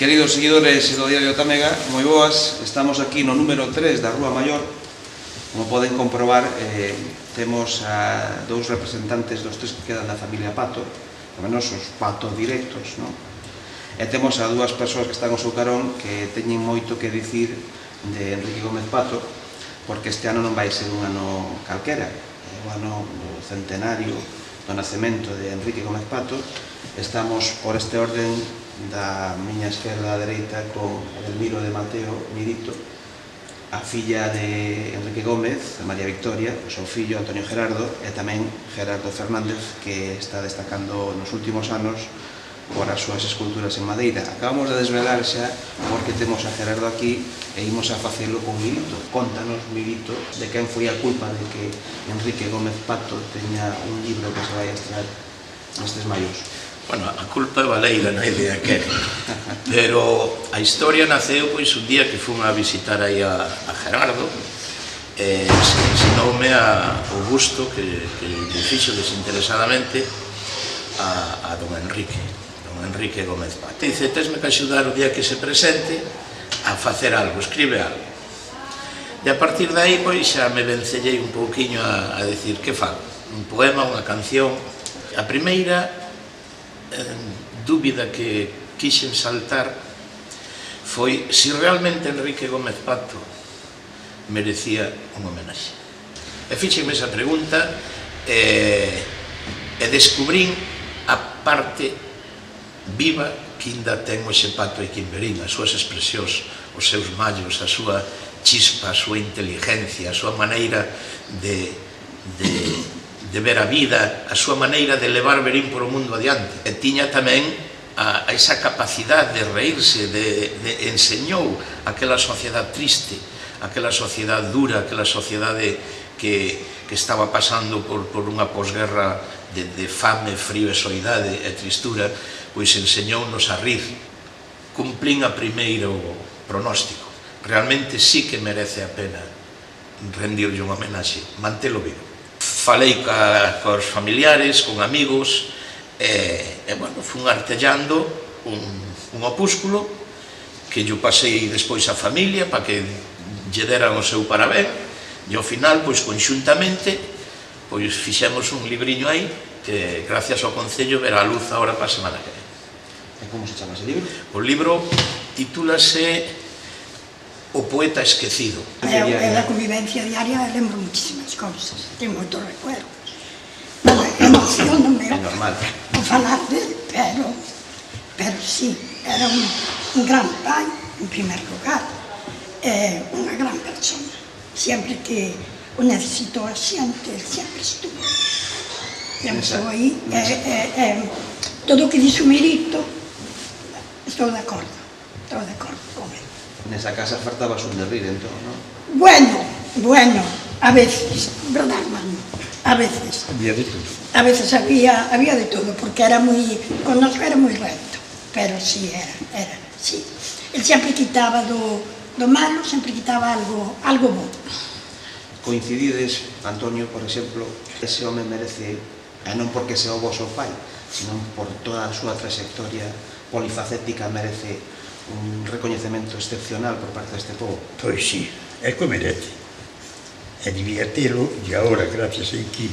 Queridos seguidores do Diario Tamega, moi boas. Estamos aquí no número 3 da Rúa Maior. Como poden comprobar, temos a dous representantes dos tres que quedan da familia Pato, ao menos os Pato directos, non? E temos a dúas persoas que están ao seu carón que teñen moito que dicir de Enrique Gómez Pato, porque este ano non vai ser un ano calquera, é o ano do centenario do nacemento de Enrique Gómez Pato. Estamos por este orden da miña esquerda a dereita con Edelmiro de Mateo Mirito, a filla de Enrique Gómez, María Victoria, o seu fillo Antonio Gerardo, e tamén Gerardo Fernández, que está destacando nos últimos anos por as súas esculturas en madeira. Acabamos de desvelar xa porque temos a Gerardo aquí e imos a facelo con Mirito. Contanos, Mirito, de quen foi a culpa de que Enrique Gómez Pato teña un libro que se vai a estrear nestes maios. Bueno, a culpa é baleira, non hai idea que é. Pero a historia naceu pois un día que fun a visitar aí a Gerardo, ensinoume o gusto que lle fixo desinteresadamente a don Enrique Gómez Pato. Dice, tesme que axudar o día que se presente a facer algo, escribe algo. E a partir de aí, pois, xa me vencellei un pouquiño a decir, que fago? Un poema, unha canción. A primeira dúbida que quixen saltar foi se realmente Enrique Gómez Pato merecía un homenaxe. E fíxenme esa pregunta e descubrín a parte viva que ainda ten o ese Pato e Quimberín, as súas expresións, os seus mallos, a súa chispa, a súa inteligencia, a súa maneira de ver a vida, a súa maneira de levar Verín por o mundo adiante. E tiña tamén a esa capacidade de reírse, enseñou aquela sociedade triste, aquela sociedade dura, aquela sociedade que estaba pasando por unha posguerra de fame, frío e soidade e tristura, pois enseñounos a rir. Cumplín a primeiro pronóstico. Realmente sí que merece a pena rendirlle unha homenaxe, mantelo vivo. Falei cos familiares, con amigos, e bueno, fun artellando un opúsculo que yo pasei despois á familia para que lle deran o seu parabén, e ao final, pois, conxuntamente, pois, fixemos un libriño aí que, gracias ao Concello, verá a luz agora para a semana que ven. E como se chama ese libro? O libro titúlase O poeta esquecido. Eu da convivencia diaria lembro muchísimas cousas, tenho moitos recuerdos. Emociono-me É normal. ao falar dele, pero sí, era un gran pai, en primer lugar, unha gran persona. Sempre que o necesitou a xente, ele sempre estuvo. Estou aí, todo o que dixo Mirito, estou de acordo con ele. Nesa casa fartabas un de rir, entón, non? Bueno, a veces, verdad, hermano? A veces. Había de todo. A veces había de todo, porque era con nosotros era moi recto, pero sí, era, sí. Él sempre quitaba do malo, sempre quitaba algo bo. Coincidides, Antonio, por exemplo, ese home merece, e non porque sea o voso pai, sino por toda a súa trayectoria polifacética, merece un recoñecemento excepcional por parte deste povo. Pois sí, é que merece. E diviértelo, e agora, gracias aquí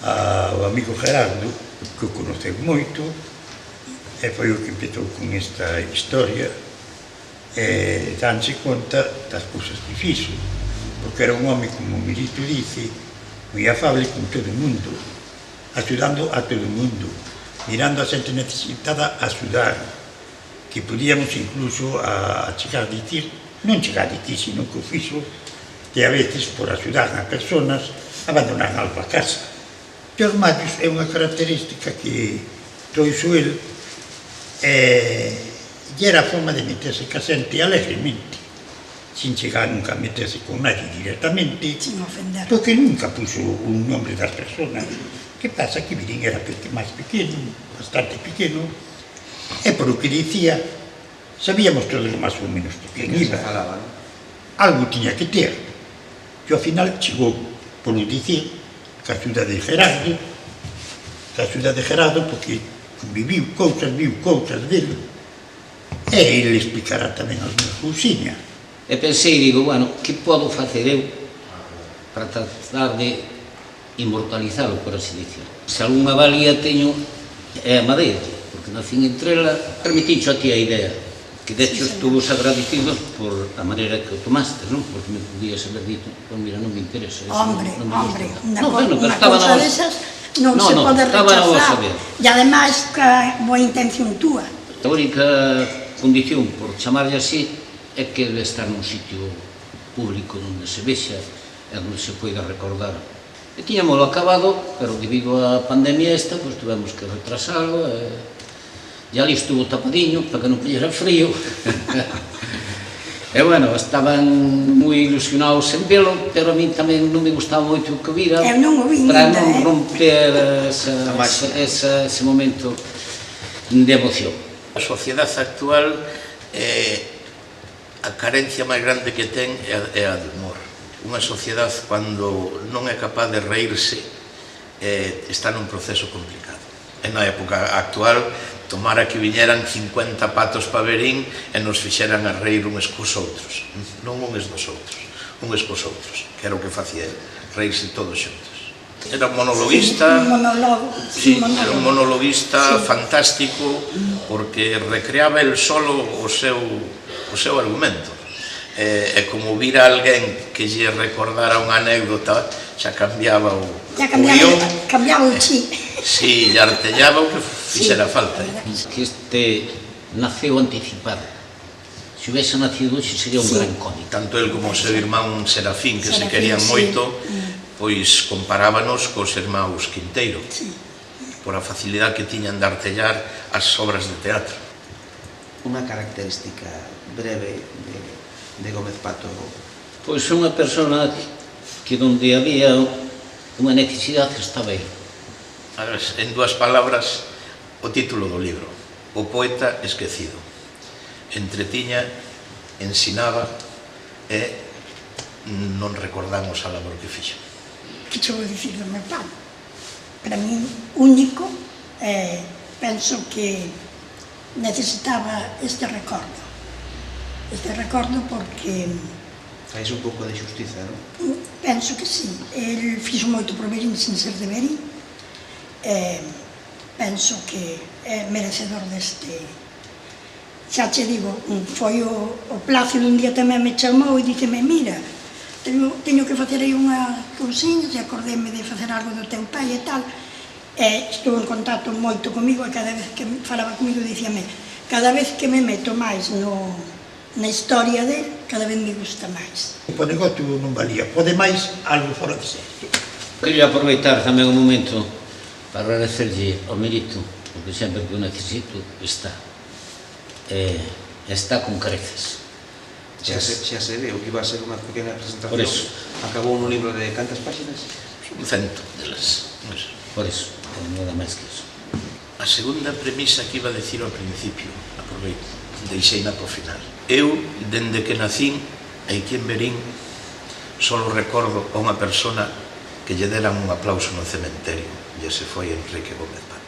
ao amigo Gerardo, que o conoceu moito, e foi o que empezou con esta historia, e danse conta das cousas que fixo, porque era un home, como Mirito dice, moi afable con todo o mundo, axudando a todo o mundo, mirando a xente necesitada a axudar, que podíamos incluso a chegar a dicir, non chegar a dicir, sino que o fixo, que a veces, por axudar a persoas, abandonar algo a casa. E os mallos é unha característica que trouxo el, e era a forma de meterse ca xente alegremente, sin chegar nunca a meterse con nadie directamente, Sin ofender. porque nunca puxo un nombre das persoas. Que pasa? Que Virín era máis pequeno, bastante pequeno, e por o que dicía, sabíamos todos máis ou menos de quen iba. Algo tiña que ter. E ao final chegou, por o dicir, que a axuda de Gerardo, porque viu cousas dele, E ele explicará tamén aos meus cousiñas. E pensei, digo, bueno, que podo facer eu para tratar de inmortalizalo, por así dicir. Se algunha valía teño é a madeira, porque nacín entre ela, permitincho a ti a idea, que de hecho estuvo agradecidos por a maneira que o tomaste, non? Porque me podías haber dito, pues mira, non me interesa. Hombre, bueno, unha cousa desas non se pode rechazar. E ademais, que boa intención túa. A única condición, por chamarlle así, é que debe estar nun sitio público onde se vexa e onde se poida recordar. E tiñamolo acabado, pero debido á pandemia esta, pues tuvemos que retrasalo e ali estuvo tapadiño para que non pillera frío. E bueno, estaban moi ilusionados en velo, pero a min tamén non me gustaba moito o que vira, Eu non o vi para ainda, non romper ese momento de emoción. A sociedade actual, a carencia máis grande que ten é a do humor. Unha sociedade, cando non é capaz de reírse, está nun proceso complicado. E na época actual, tomara que viñeran 50 patos pa Verín e nos fixeran a reír uns cos outros. Non uns dos outros, uns cos outros, que era o que facía ele, reírse todos xuntos. Era un monologuista, era un monologuista fantástico, porque recreaba el solo o seu argumento. E como vira alguén que lle recordara unha anécdota, xa cambiaba o guión. Cambiaba o chi. Si, lle artellaba o que fixera falta. Que este naceu anticipado. Se houvese nacido hoxe sería un gran cómic. Tanto el como o seu irmán Serafín, que se querían moito, pois comparábanos cos irmáns Quinteiro, por a facilidade que tiñan de artellar as obras de teatro. Unha característica breve de Gómez Pato. Pois unha persona que onde había unha necesidade estaba aí. En dúas palabras, o título do libro: O poeta esquecido. Entretiña, ensinaba e non recordamos a labor que fixo. Que che vou dicir do meu pai? Para mí, único, penso que necesitaba este recordo. Este recordo porque... Fais un pouco de xustiza, non? Penso que sí. El fixo moito por Verín sin ser de Verín. Penso que é merecedor deste... Xa che digo, foi o Plácido un día tamén me chamou e diceme, mira, teño que facer aí unha cousinha, e acordéme de facer algo do teu pai e tal. Estuvo en contacto moito comigo e cada vez que falaba comigo dicíame, cada vez que me meto máis na historia dele, cada vez me gusta máis. O negocio non valía, pode máis algo fora de sexto. Quería aproveitar tamén un momento para agradecerlle ao Merito, porque sempre que o necesito está. Está con creces. Xa se ve, o que iba a ser unha pequena presentación. Por eso. Acabou un libro de cantas páxinas? 100 delas. Por eso, nada máis que eso. A segunda premisa que iba a decir ao principio, aproveito, deixeina para o final. Eu, dende que nacín, aquí en Verín, só recordo a unha persona que lle deran un aplauso no cementerio, e ese foi Enrique Gómez Pato.